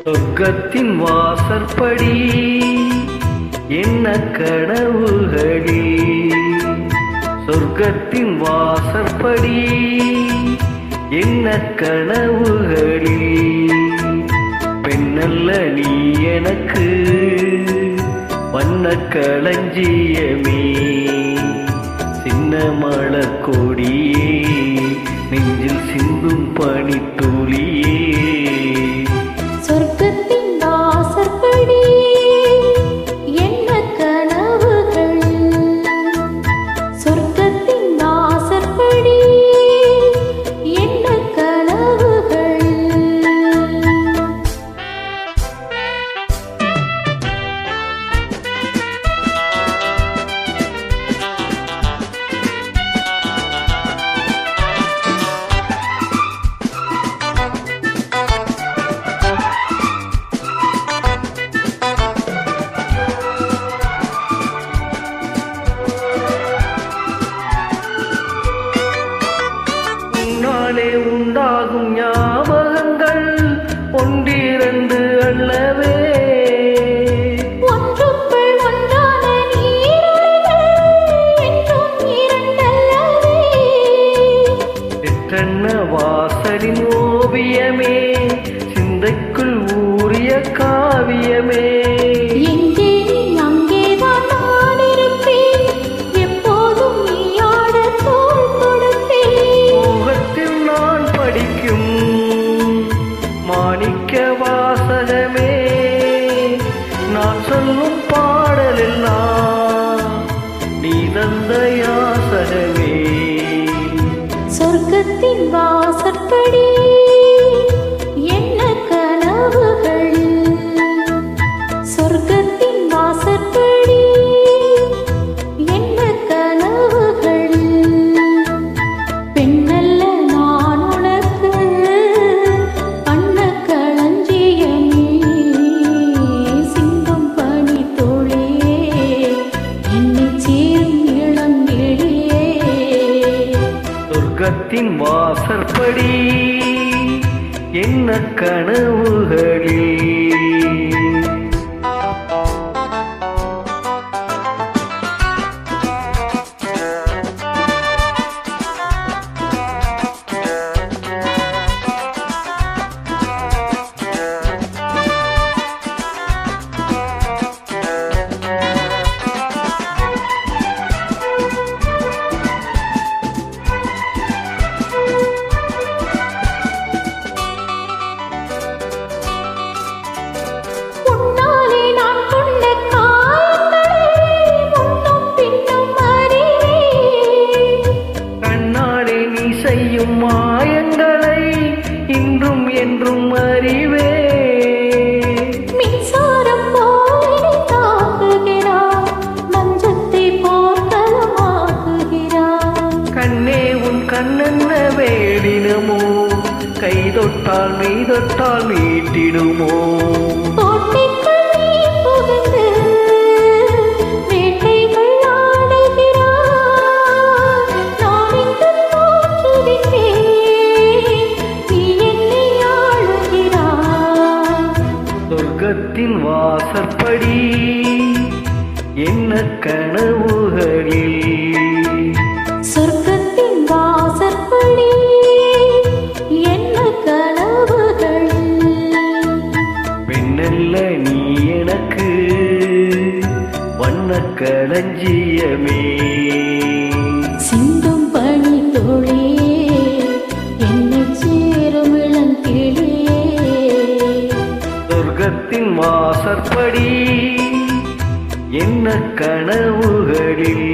சொர்க்கத்தின் வாசற்படி என்ன கனவுகளே, சொர்க்கத்தின் வாசற்படி என்ன கனவுகளே. பெண்ணல்ல நீ எனக்கு வண்ண களஞ்சியமே, சின்ன மலர் கொடியே நெஞ்சில் சிந்தும் பனித்துளியே. சொர்க்கத்தின் வாசற்படி என்ன கனவுகள், சொர்க்கத்தின் வாசற்படி என்ன கனவுகள். உண்டாகும் ஞாபகங்கள் ஒன்றிரண்டு அல்லவே, ஒன்றுக்குள் ஒன்றான நீரலைகள் என்றும் இரண்டல்லவே. எத்தன்ன வாசலின் ஓவியமே, சிந்தைக்குள் ஊறிய காவியமே. எங்கே நீ அங்கேதான் நான் இருப்பேன், எப்போதும் நீ ஆட தோள் கொடுப்பேன். முகத்தில் நான் படிக்கும் மாணிக்க வாசகமே, நான் சொல்லும் பாடலெல்லாம் நீ தந்த யாசகமே. சொர்க்கத்தின் வாசற்படி என்ன கனவுகள், சொர்க்கத்தின் வாசற்படி என்ன கனவுகள். பெண்ணல்ல நான் உனக்கு வண்ண களஞ்சியமே, சிந்தும் பனித்துளியே என்னை சேரும் இளங்கிளியே. சொர்க்கத்தின் வாசற்படி என்ன கனவுகளே. உன்னாலே நான் கொண்ட காயங்களை முன்னும் பின்னும் அறிவேன். கண்ணாலே நீ செய்யும் மாயங்களை இன்றும் என்றும் அறிவே. மின்சாரம் போல் தாக்குகிறார், மஞ்சத்தை போர்க்களமாக்குகிறார். கண்ணே உன் கண்ணென்ன வேடினமோ, கை தொட்டால் மெய் தொட்டால் மீட்டிடுமோ. கோட்டைக்குள் நீ புகுந்து வேட்டைகள் ஆடுகிறாய், நான் இங்கு தோற்றுவிட்டேன், நீ என்னை ஆளுகிறாய். சொர்க்கத்தின் வாசற்படி என்ன கனவுகளே, சொர்க்கத்தின் வாசற்படி என்ன கனவுகள். பெண்ணல்ல நீ எனக்கு வண்ண களஞ்சியமே, சிந்தும் பனித்துளியே என்னை சேரும் இளங்கிளியே. சொர்க்கத்தின் வாசற்படி என்ன கனவுகளில்